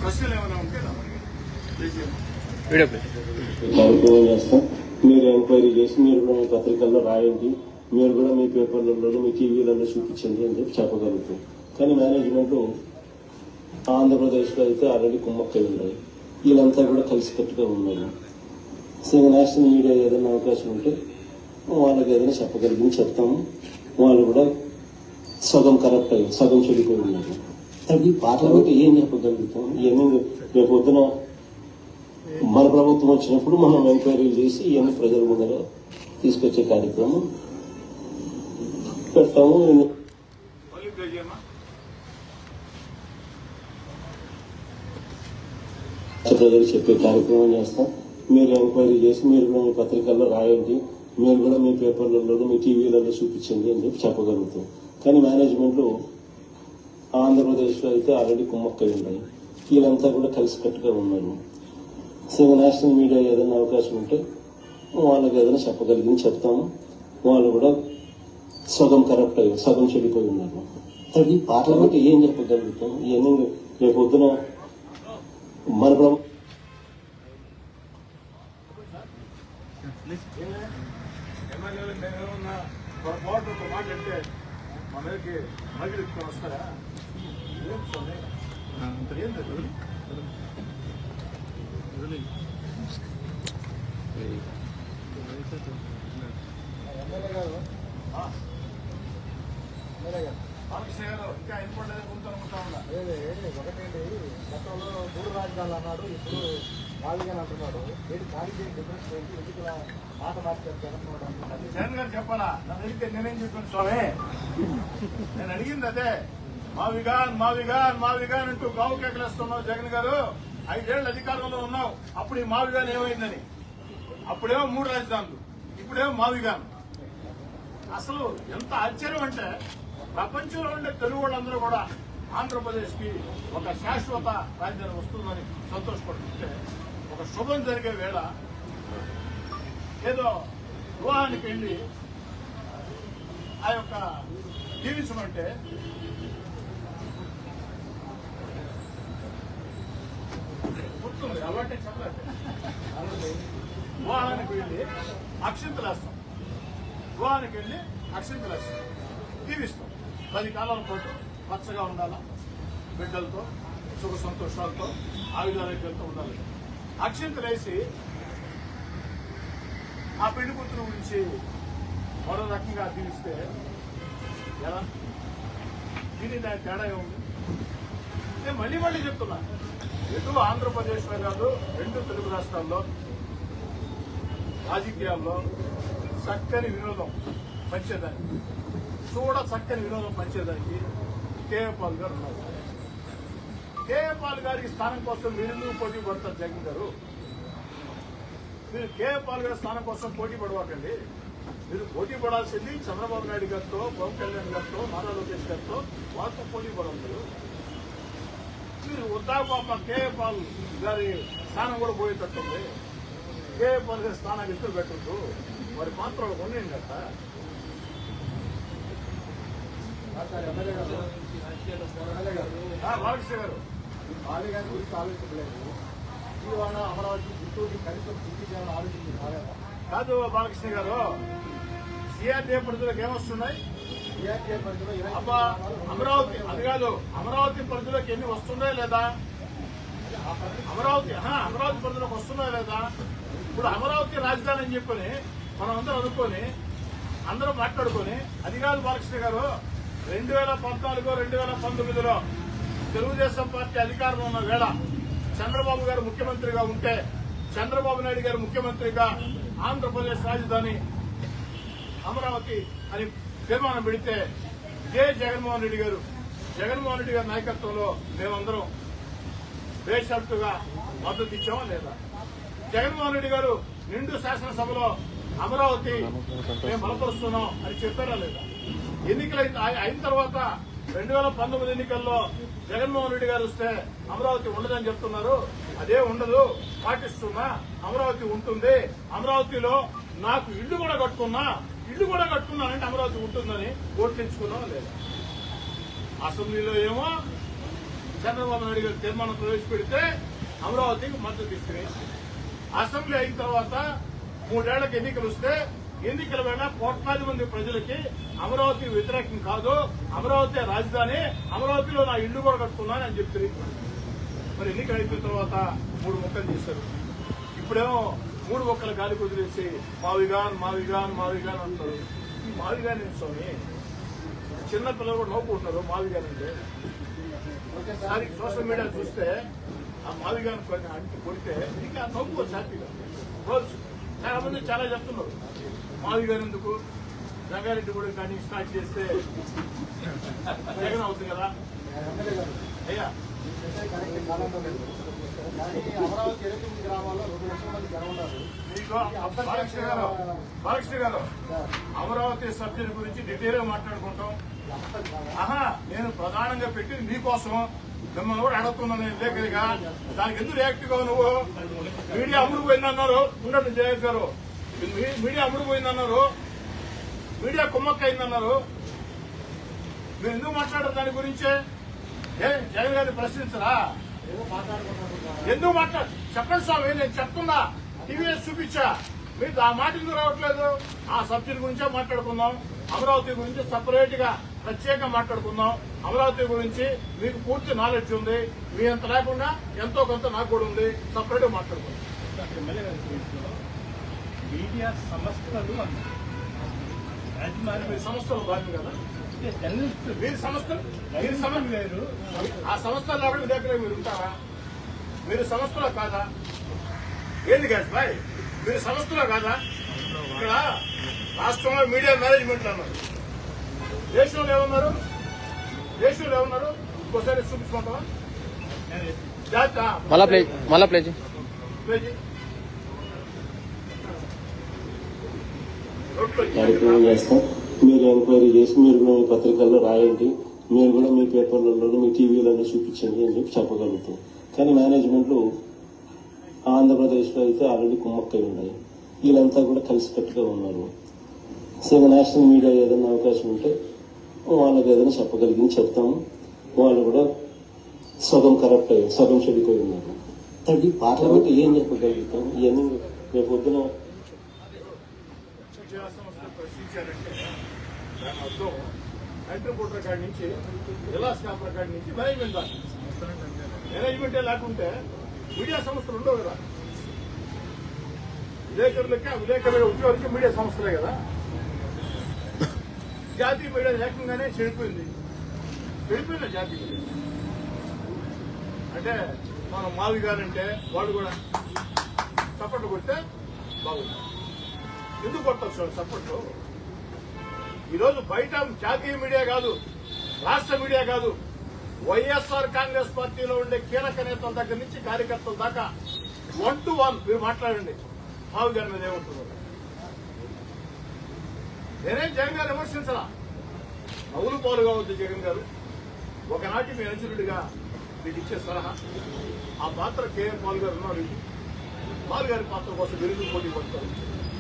ప్రశ్నలు ఏమైనా ఉంటే కార్యక్రమం చేస్తాం. మీరు ఎంక్వైరీ చేసి మీరు కూడా మీ పత్రికల్లో రాయండి, మీరు కూడా మీ పేపర్లలో మీ టీవీలలో చూపించండి అని చెప్పి చెప్పగలుగుతాం. కానీ మేనేజ్మెంట్ ఆంధ్రప్రదేశ్లో అయితే ఆల్రెడీ కుమ్మక్కై ఉన్నాయి. వీళ్ళంతా కూడా కలిసికట్టుగా ఉన్నారు. సో నేషనల్ మీడియా ఏదైనా అవకాశం ఉంటే వాళ్ళకి ఏదైనా చెప్పగలిగింది చెప్తాము. వాళ్ళు కూడా సగం కరప్ట్ అయ్యి సగం చెడిపోయి ఉన్నారు. అది పార్లమెంట్ ఏం చెప్పగలుగుతాం? ఇవన్నీ రేపు పొద్దున మన ప్రభుత్వం వచ్చినప్పుడు మనం ఎంక్వైరీలు చేసి ఇవన్నీ ప్రజల ముందర తీసుకొచ్చే కార్యక్రమం పెడతాము. ప్రజలు చెప్పే కార్యక్రమం చేస్తాం. మీరు ఎంక్వైరీ చేసి మీరు కూడా మీ పత్రికల్లో రాయండి, మీరు కూడా మీ పేపర్లలో మీ టీవీలలో చూపించండి అని చెప్పి చెప్పగలుగుతాం. కానీ మేనేజ్మెంట్ ఆంధ్రప్రదేశ్లో అయితే ఆల్రెడీ కుమ్మక్కై ఉన్నాయి. వీళ్ళంతా కూడా కలిసికట్టుగా ఉన్నారు. సో నేషనల్ మీడియా ఏదైనా అవకాశం ఉంటే వాళ్ళకి ఏదైనా చెప్పగలిగింది చెప్తాము. వాళ్ళు కూడా సగం కరప్ట్ అయ్యి సగం చెడిపోయి ఉన్నారు. అది పార్లమెంట్ ఏం చెప్పగలుగుతాం? ఇవన్నీ రేపు పొద్దున మన ప్రభుత్వం మాట్లాడితే మా మీదకి మగిలించుకొని వస్తారా? బాలకృష్ణ గారు ఇంకా అయిపోలేదు అనుకుంటా ఉన్నా. ఒకటేంటి, గతంలో 3 రాజధానులు అన్నాడు, ఇప్పుడు 4 అని అంటున్నాడు. దానికి డిఫరెన్స్ ఏంటి? ఎందుకు మాట మార్చారు జగన్ గారు చెప్పాలా? నన్ను అడిగితే నేనేం చెప్పాను స్వామి? నేను అడిగింది అదే. మావిగాన్ అంటూ గావు కేకలేస్తున్నావు జగన్ గారు. 5 ఏళ్ళు అధికారంలో ఉన్నావు. అప్పుడు ఈ మావిగాన్ ఏమైందని? అప్పుడేమో 3 రాజధానులు, ఇప్పుడేమో మావిగాన్. అసలు ఎంత ఆశ్చర్యం అంటే ప్రపంచంలో ఉండే తెలుగు వాళ్ళందరూ కూడా ఆంధ్రప్రదేశ్ కి ఒక శాశ్వత రాజధాని వస్తుందని సంతోషపడుతుంటే, ఒక శుభం జరిగే వేళ ఏదో వివాహానికి వెళ్లి ఆ యొక్క జీవించమంటే గుర్తుంది అలవాటే చెప్పలేదు. వివాహానికి వెళ్లి అక్షింతలేస్తాం, జీవిస్తాం. 10 కాలాల పాటు పచ్చగా ఉండాలా, బిడ్డలతో సుఖ సంతోషాలతో ఆయుధారోగ్యాలతో ఉండాలి. అక్షింతలేసి ఆ పెళ్లి కూతురు గురించి మరో రకంగా దీవిస్తే ఎలా? దీని దాని తేడా ఏముంది? నేను మళ్ళీ చెప్తున్నా, ఎటు ఆంధ్రప్రదేశ్లో కాదు 2 తెలుగు రాష్ట్రాల్లో రాజకీయాల్లో చక్కని వినోదం పంచేదానికి, చక్కని వినోదం పంచేదానికి కేఏ పాల్ గారు ఉన్నారు. కేఏ పాల్ గారికి స్థానం కోసం మీరు పోటీ పడతారు జగన్ గారు. మీరు కేఏ పాల్ గారి స్థానం కోసం పోటీ పడవాకండి. మీరు పోటీ పడాల్సింది చంద్రబాబు నాయుడు గారితో, పవన్ కళ్యాణ్ గారితో, నారా లోకేష్ గారితో, వాళ్ళతో పోటీ పడాలి. మీరు ఉద్దాపాప కేఏ పాల్ గారి స్థానం కూడా పోయేటట్టుంది. కేఏ పాల్ గారి స్థానాన్ని ఇద్దరు పెట్టద్దు, వారి పాత్ర ఉండండి కదా. బాలకృష్ణ గారు బాలయ్య గారి గురించి ఆలోచించలేదు. విజయవాడ, అమరావతి, గుంటూరు కనీసం పూర్తి చేయాలని ఆలోచించారు కాదు. బాలకృష్ణ గారు సిఆర్డీఏ పరిధిలోకి ఏమొస్తున్నాయి? సిఆర్డీఏ పరిధిలో అబ్బా అమరావతి అది కాదు, అమరావతి పరిధిలోకి ఎన్ని వస్తున్నాయో లేదా? అమరావతి పరిధిలోకి వస్తున్నాయో లేదా? ఇప్పుడు అమరావతి రాజధాని అని చెప్పని మనం అందరం అనుకొని అందరం మాట్లాడుకొని, అది కాదు బాలకృష్ణ గారు, 2014, 2019లో తెలుగుదేశం పార్టీ అధికారంలో ఉన్న వేళ చంద్రబాబు గారు ముఖ్యమంత్రిగా ఉంటే, చంద్రబాబు నాయుడు గారు ముఖ్యమంత్రిగా ఆంధ్రప్రదేశ్ రాజధాని అమరావతి అని తీర్మానం పెడితే ఇదే జగన్మోహన్ రెడ్డి గారి నాయకత్వంలో మేమందరం బేషరతుగా మద్దతు ఇచ్చామా లేదా? జగన్మోహన్ రెడ్డి గారు నిండు శాసనసభలో అమరావతి మేము బలపరుస్తున్నాం అని చెప్పారా లేదా? ఎన్నికలు అయిన తర్వాత 2019 ఎన్నికల్లో జగన్మోహన్ రెడ్డి గారు వస్తే అమరావతి ఉండదని చెప్తున్నారు. అదే ఉండదు, పాటిస్తున్నా, అమరావతి ఉంటుంది. అమరావతిలో నాకు ఇల్లు కూడా కట్టుకున్నానంటే అమరావతి ఉంటుందని ఓట్లించుకున్నాం లేదా? అసెంబ్లీలో ఏమో చంద్రబాబు నాయుడు గారు తీర్మానం ప్రవేశపెడితే అమరావతికి మద్దతు ఇస్తే అసెంబ్లీ అయిన తర్వాత 3 ఏళ్లకు ఎన్నికలు వస్తే ఎన్నికల వేళ కోట్లాది మంది ప్రజలకి అమరావతి వ్యతిరేకం కాదు, అమరావతి రాజధాని, అమరావతిలో నా ఇల్లు కూడా కట్టుకున్నాను అని చెప్తుంది. మరి ఎన్నికలు అయిపోయిన తర్వాత 3 ముక్కలు చేశారు. ఇప్పుడేమో 3 ముక్కలు గాలి కుదిరేసి మావిగాన్ అంటారు. ఈ మావిగాన్ ఏంటి స్వామి? చిన్న పిల్లలు కూడా నవ్వుకుంటున్నారు మావిగాన్ అంటే. ఒకసారి సోషల్ మీడియా చూస్తే ఆ మావిగాన్ అంటే కొడితే ఇంకా నవ్వుకోవచ్చు హ్యాపీగా రోజు. చాలా మంది చాలా చెప్తున్నారు మావిగాన్ ఎందుకు, రంగారెడ్డి కూడా కానీ స్టార్ట్ చేస్తే జగన్ అవుతుంది కదా అయ్యా. కానీ అమరావతి 29 గ్రామాల్లో 2 లక్షల మంది జనం ఉన్నారు. బాలకృష్ణ గారు అమరావతి సబ్జెక్ట్ గురించి డీటెయిల్ గా మాట్లాడుకుంటాం. నేను ప్రధానంగా పెట్టింది మీకోసం, మిమ్మల్ని కూడా అడుగుతున్నాను నేను లేఖరిగా. దానికి ఎందుకు రియాక్టివ్ గా నువ్వు మీడియా అమ్ముడుపోయిందన్నారు. ఉండండి జయస్ గారు, మీడియా అమ్ముడుపోయిందన్నారు, మీడియా కుమ్మక్కయిందన్నారు. మీరు ఎందుకు మాట్లాడారు దాని గురించే? జగన్ గారిని ప్రశ్నించరా? ఎందుకు మాట్లాడు చెప్పండి స్వామి, నేను చెప్తున్నా. టీవీఎస్ చూపించా, మీరు ఆ మాట ఎందుకు రావట్లేదు? ఆ సబ్జెక్ట్ గురించే మాట్లాడుకుందాం. అమరావతి గురించి సపరేట్ గా ప్రత్యేకంగా మాట్లాడుకుందాం. అమరావతి గురించి మీకు పూర్తి నాలెడ్జ్ ఉంది, మీ అంత లేకుండా ఎంతో కొంత నాకు కూడా ఉంది. సపరేట్ గా మాట్లాడుకుందాం. మీడియా సంస్థలు సంస్థలు బాధ్యత కదా మీరు సంస్థలు వేరు. ఆ సంస్థల లేకుండా మీ దగ్గర మీరు ఉంటారా? మీరు సంస్థలో కాదా? ఏంది కాదు బాయ్, మీరు సంస్థలో కాదా? ఇక్కడ రాష్ట్రంలో మీడియా మేనేజ్మెంట్ అన్నారు, దేశంలో ఏమన్నారు? ఇంకోసారి చూపించుకుంటావా? మళ్ళా ప్లేజ్ కార్యక్రమం చేస్తాం. మీరు ఎంక్వైరీ చేసి మీరు కూడా మీ పత్రికల్లో రాయండి, మీరు కూడా మీ పేపర్లలో మీ టీవీలలో చూపించండి అని చెప్పగలుగుతాం. కానీ మేనేజ్మెంట్లు ఆంధ్రప్రదేశ్లో అయితే ఆల్రెడీ కుమ్మక్కై ఉన్నాయి. వీళ్ళంతా కూడా కలిసికట్టుగా ఉన్నారు. సో నేషనల్ మీడియా ఏదైనా అవకాశం ఉంటే వాళ్ళకి ఏదైనా చెప్పగలిగింది చెప్తాము. వాళ్ళు కూడా సగం కరప్ట్ అయ్యారు, సగం చెడిపోయి ఉన్నారు. అది పార్లమెంట్ ఏం చెప్పగలుగుతాం? ఇవన్నీ రేపు పొద్దున ప్రశ్నించారంటే దాని అర్థం హైదరాబాద్ కాడి నుంచి జిల్లా స్టాఫ్ కాడి నుంచి మేనేజ్మెంట్ దాకా. మేనేజ్మెంటే లేకుంటే మీడియా సంస్థలు ఉండవు కదా. విలేకరులుగా ఉద్యోగులకి మీడియా సంస్థలే కదా. జాతీయ మీడియా ఏకంగానే చెడిపోయింది జాతీయ మీడియా. అంటే మనం మావి గారంటే వాళ్ళు కూడా చప్పట్లు కొడితే బాగుంది. ఎందుకు కొట్టచ్చు చప్పట్లు? ఈరోజు బయట జాతీయ మీడియా కాదు, రాష్ట్ర మీడియా కాదు, వైఎస్ఆర్ కాంగ్రెస్ పార్టీలో ఉండే కీలక నేతల దగ్గర నుంచి కార్యకర్తల దాకా 1 to 1 మీరు మాట్లాడండి. మావి గారి మీద ఏమంటున్నారు? నేనేం జగన్ గారు విమర్శించరా. నవ్వులు పాలు కావద్దు జగన్ గారు. ఒకనాటి మీ అనుచరుడిగా మీకు ఇచ్చే సలహా. ఆ పాత్ర కేఎం పాల్ గారు ఉన్నారు. పాల్ గారి పాత్ర కోసం విరుదు పోటీ పడతారు.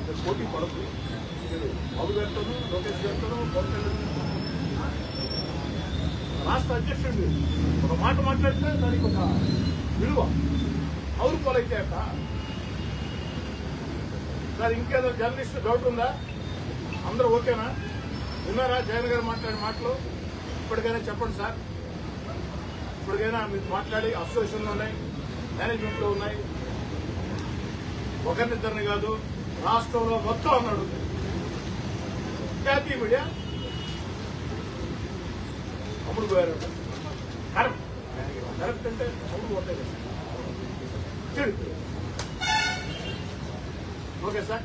మీరు పోటీ పడదు. మీరు బాబు గారితోనూ లోకేష్ గారితోనూ పవన్ కళ్యాణ్ రాష్ట్ర అధ్యక్షుడు ఒక మాట మాట్లాడితే దానికి ఒక విలువ. అవును పాలైతే సార్ ఇంకేదో జర్నలిస్ట్ డౌట్ ఉందా? అందరూ ఓకేనా? విన్నారా జగన్ గారు మాట్లాడే మాటలు? ఇప్పటికైనా చెప్పండి సార్. ఇప్పటికైనా మీరు మాట్లాడి అసోసియేషన్లో ఉన్నాయి, మేనేజ్మెంట్ లో ఉన్నాయి. ఒకరినిద్దరిని కాదు, రాష్ట్రంలో మొత్తం అన్నాడు. జాతీయ మీడియా అప్పుడు పోయారు. కరెక్ట్ అంటే అప్పుడు పోతాయి కదా. Okay sir.